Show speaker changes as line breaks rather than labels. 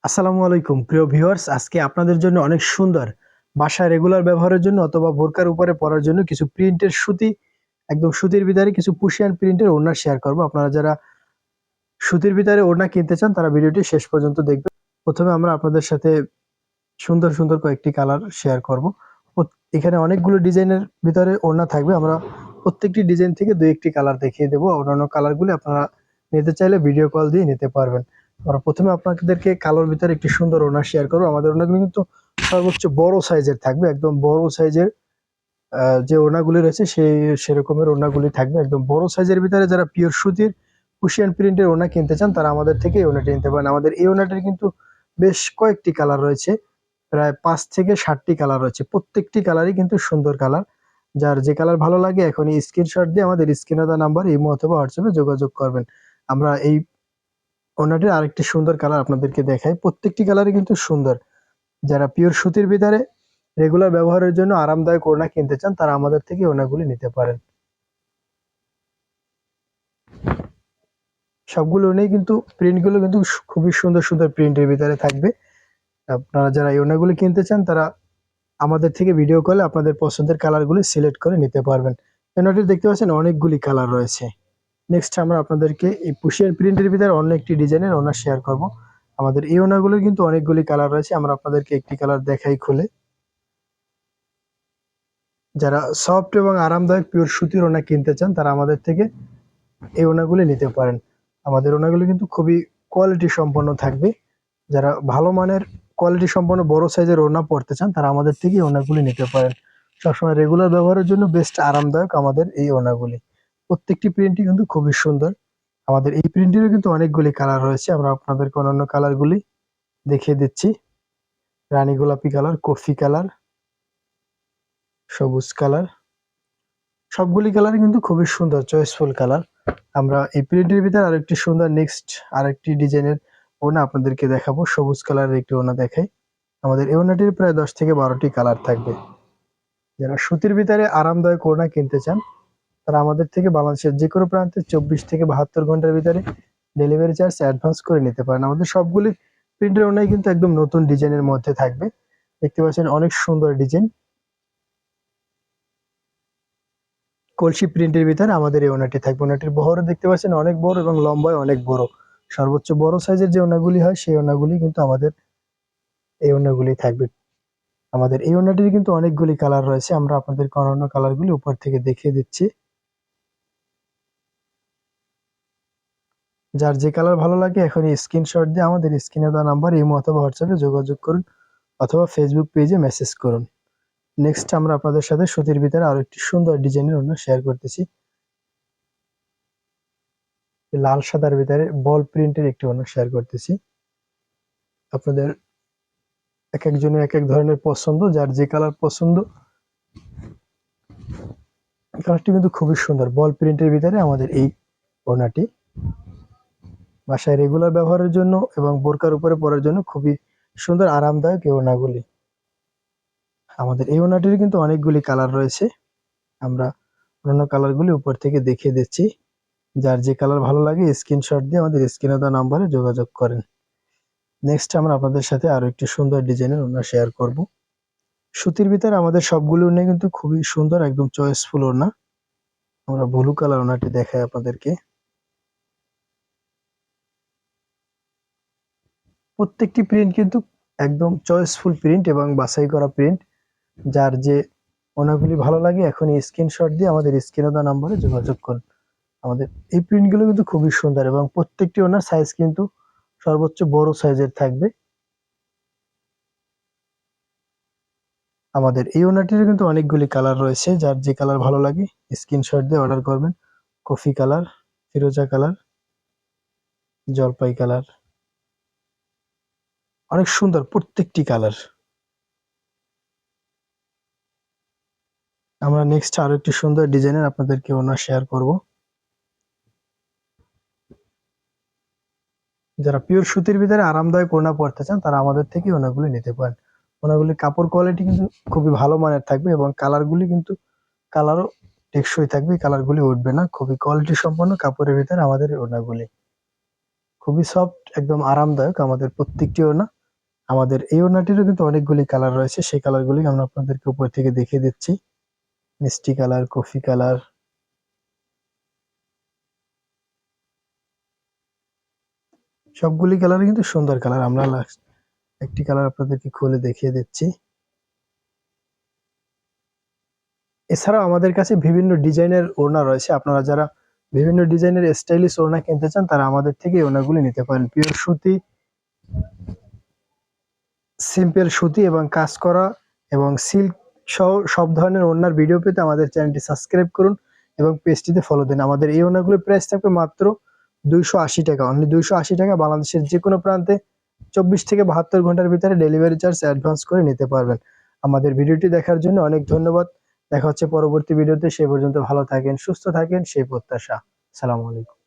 আসসালামু আলাইকুম প্রিয় ভিউয়ার্স, আজকে আপনাদের জন্য অনেক সুন্দর বাসায় রেগুলার ব্যবহারের জন্য অথবা বোরকার উপরে পরার জন্য কিছু প্রিন্টের সুতি, একদম সুতির ভিতরে কিছু পুশিয়ান প্রিন্টের ওড়না শেয়ার করব। আপনারা যারা সুতির ভিতরে ওড়না কিনতে চান তারা ভিডিওটি শেষ পর্যন্ত দেখবেন। প্রথমে আমরা আপনাদের সাথে সুন্দর সুন্দর কয়েকটি কালার শেয়ার করব। এখানে অনেকগুলো ডিজাইনের ভিতরে ওড়না থাকবে। আমরা প্রত্যেকটি ডিজাইন থেকে দুই একটি কালার দেখিয়ে দেবো। অন্যান্য কালারগুলি আপনারা নিতে চাইলে ভিডিও কল দিয়ে নিতে পারবেন। আমরা প্রথমে আপনাদেরকে কালোর ভিতরে একটি সুন্দর ওড়না শেয়ার করবো। আমাদের ওড়নাগুলো কিন্তু সর্বোচ্চ বড় সাইজের থাকবে, একদম বড় সাইজের। যে ওড়নাগুলি রয়েছে সেরকমের ওড়নাগুলি থাকবে একদম বড় সাইজের ভিতরে। যারা পিওর সুতির কুশিয়ান প্রিন্টের ওড়না কিনতে চান তারা আমাদের থেকে এই ওড়নাটি নিতে পারেন। আমাদের এই ওড়নাটির কিন্তু বেশ কয়েকটি কালার রয়েছে, প্রায় 5 থেকে 7টি কালার রয়েছে। প্রত্যেকটি কালারই কিন্তু সুন্দর কালার। যার যে কালার ভালো লাগে এখনই স্ক্রিনশট দিয়ে আমাদের স্ক্রিনে দেওয়া নাম্বার ইমো অথবা হোয়াটসঅ্যাপে যোগাযোগ করবেন। আমরা এই ওড়নাটির আরেকটি সুন্দর কালার আপনাদেরকে দেখাই। প্রত্যেকটি কালারই কিন্তু সুন্দর। যারা পিওর সুতির ভিতরে রেগুলার ব্যবহারের জন্য আরামদায়ক ওড়না কিনতে চান তারা আমাদের থেকে ওড়নাগুলি নিতে পারেন। সবগুলো ওড়নাই কিন্তু প্রিন্টগুলো কিন্তু খুবই সুন্দর সুন্দর প্রিন্টের ভিতরে থাকবে। আপনারা যারা এই ওড়নাগুলি কিনতে চান তারা আমাদের থেকে ভিডিও কলে আপনাদের পছন্দের কালারগুলি সিলেক্ট করে নিতে পারবেন। ওড়নাটি দেখতে পাচ্ছেন অনেকগুলি কালার রয়েছে। নেক্সট আমরা আপনাদেরকে এই পুশিয়ান প্রিন্টের ভিতরে অন্য একটি ডিজাইনের ওড়না শেয়ার করব। আমাদের এই ওড়নাগুলোর কিন্তু অনেকগুলি কালার রয়েছে। আমরা আপনাদেরকে একটি কালার দেখাই খুলে। যারা সফট এবং আরামদায়ক পিওর সুতির ওড়না কিনতে চান তারা আমাদের থেকে এই ওড়নাগুলি নিতে পারেন। আমাদের ওড়নাগুলি কিন্তু খুবই কোয়ালিটি সম্পন্ন থাকবে। যারা ভালো মানের কোয়ালিটি সম্পন্ন বড় সাইজের ওড়না পরতে চান তারা আমাদের থেকে এই ওড়নাগুলি নিতে পারেন। সবসময় রেগুলার ব্যবহারের জন্য বেস্ট আরামদায়ক আমাদের এই ওড়নাগুলি। প্রত্যেকটি প্রিন্টই কিন্তু খুবই সুন্দর। আমাদের এই প্রিন্টেরও কিন্তু অনেকগুলি কালার রয়েছে। আমরা আপনাদেরকে অন্যান্য কালারগুলি দেখিয়ে দিচ্ছি। রানী গোলাপি কালার, কফি কালার, সবুজ কালার, সবগুলি কালার কিন্তু খুবই সুন্দর চয়েসফুল কালার। আমরা এই প্রিন্টের ভিতরে আরেকটি সুন্দর নেক্সট আরেকটি ডিজাইনের ওড়না আপনাদেরকে দেখাবো। সবুজ কালারের একটি ওড়না দেখাই। আমাদের এই ওড়নাটির প্রায় 10 থেকে 12টি কালার থাকবে। যারা সুতির ভিতরে আরামদায়ক ওড়না কিনতে চান তারা আমাদের থেকে বাংলাদেশের যে কোনো প্রান্তে 24 থেকে 72 ঘন্টার ভিতরে ডেলিভারি চার্জ অ্যাডভান্স করে নিতে পারেন। আমাদের সবগুলি প্রিন্টের ওড়নাই কিন্তু একদম নতুন ডিজাইনের মধ্যে থাকবে। দেখতে পাচ্ছেন অনেক সুন্দর ডিজাইন। কলসি প্রিন্টের ভিতরে আমাদের এই ওড়নাটি থাকবে। ওড়নাটির বহরও দেখতে পাচ্ছেন অনেক বড় এবং লম্বায় অনেক বড়। সর্বোচ্চ বড় সাইজের যে ওড়নাগুলি হয় সেই ওড়নাগুলি কিন্তু আমাদের এই ওড়নাগুলি থাকবে। আমাদের এই ওড়নাটির কিন্তু অনেকগুলি কালার রয়েছে। আমরা আপনাদের অন্যান্য কালারগুলি উপর থেকে দেখিয়ে দিচ্ছি। যার যে কালার ভালো লাগে এখনই স্ক্রিনশট দিয়ে আমাদের স্ক্রিনে দেওয়া নাম্বার ইমো অথবা হোয়াটসঅ্যাপে যোগাযোগ করুন অথবা ফেসবুক পেজে মেসেজ করুন। নেক্সট আমরা আপনাদের সাথে সুতির ভিতরে আরো একটি সুন্দর ডিজাইনের ওড়না শেয়ার করতেছি। লাল সাদার ভিতরে বল প্রিন্টের একটি ওড়না শেয়ার করতেছি। আপনাদের এক একজনের এক এক ধরনের পছন্দ, যার যে কালার পছন্দ। কালারটি কিন্তু খুবই সুন্দর বল প্রিন্টের ভিতরে আমাদের এই ওড়নাটি। বাসায় রেগুলার ব্যবহারের জন্য এবং বোরকার উপরে পরার জন্য খুবই সুন্দর আরামদায়ক এই ওড়নাগুলি। আমাদের এই ওড়নাটির কিন্তু অনেকগুলি কালার রয়েছে। আমরা অন্যান্য কালারগুলি উপর থেকে দেখিয়ে দিচ্ছি। যার যে কালার ভালো লাগে স্ক্রিনশট দিয়ে আমাদের স্ক্রিনে দেওয়া নাম্বারে যোগাযোগ করেন। নেক্সট আমরা আপনাদের সাথে আরো একটি সুন্দর ডিজাইনের ওড়না শেয়ার করব। সুতির ভিতরে আমাদের সবগুলো ওড়না কিন্তু খুবই সুন্দর, একদম চয়েসফুল ওড়না। আমরা ব্লু কালার ওড়নাটি দেখাই আপনাদেরকে। প্রত্যেকটি প্রিন্ট কিন্তু একদম চয়েসফুল প্রিন্ট এবং বাছাই করা প্রিন্ট। যার যে ওড়নাগুলি ভালো লাগে এখনই স্ক্রিনশট দিয়ে আমাদের স্ক্রিনে দেওয়া নাম্বারে যোগাযোগ করুন। আমাদের এই প্রিন্টগুলো কিন্তু খুবই সুন্দর এবং প্রত্যেকটি ওড়নার সাইজ কিন্তু সর্বোচ্চ বড় সাইজের থাকবে। আমাদের এই ওড়নাটির কিন্তু অনেকগুলি কালার রয়েছে। যার যে কালার ভালো লাগে স্ক্রিনশট দিয়ে অর্ডার করবেন। কফি কালার, ফিরোজা কালার, জলপাই কালার, অনেক সুন্দর প্রত্যেকটি কালার। আমরা নেক্সট আরো একটি সুন্দর ডিজাইনের আপনাদেরকে ওড়না শেয়ার করব। যারা পিওর সুতির ভিতরে আরামদায়ক ওড়না পরতে চান তারা আমাদের থেকে ওড়নাগুলি নিতে পারেন। ওড়নাগুলির কাপড় কোয়ালিটি কিন্তু খুবই ভালো মানের থাকবে এবং কালারগুলি কিন্তু কালারও টেকসই থাকবে, কালারগুলি উঠবে না। খুবই কোয়ালিটি সম্পন্ন কাপড়ের ভিতরে আমাদের এই ওড়নাগুলি। খুবই সফট, একদম আরামদায়ক আমাদের প্রত্যেকটি ওড়না। আমাদের এই ওড়নাটিরও কিন্তু অনেকগুলি কালার রয়েছে, সেই কালারগুলি আমরা আপনাদেরকে উপর থেকে দেখিয়ে দিচ্ছি। মিষ্টি কালার, কফি কালার, সবগুলি কালার কিন্তু সুন্দর কালার। আমরা একটি কালার আপনাদেরকে খুলে দেখিয়ে দিচ্ছি। এছাড়াও আমাদের কাছে বিভিন্ন ডিজাইনের ওড়না রয়েছে। আপনারা যারা বিভিন্ন ডিজাইনের স্টাইলিশ ওড়না কিনতে চান তারা আমাদের থেকে এই ওড়নাগুলি নিতে পারেন। পিওর সুতি, সিম্পল সুতি এবং কাজ করা এবং সিল্ক সহ সব ধরনের ওড়নার ভিডিও পেতে আমাদের চ্যানেলটি সাবস্ক্রাইব করুন এবং পেজটিতে ফলো দিন। আমাদের এই ওড়নাগুলির প্রাইস থাকবে মাত্র 280 টাকা, অনলি 280 টাকা। বাংলাদেশের যে কোনো প্রান্তে 24 থেকে 72 ঘন্টার ভিতরে ডেলিভারি চার্জ অ্যাডভান্স করে নিতে পারবেন। আমাদের ভিডিওটি দেখার জন্য অনেক ধন্যবাদ। দেখা হচ্ছে পরবর্তী ভিডিওতে। সে পর্যন্ত ভালো থাকেন, সুস্থ থাকেন, সেই প্রত্যাশা। আসসালামু আলাইকুম।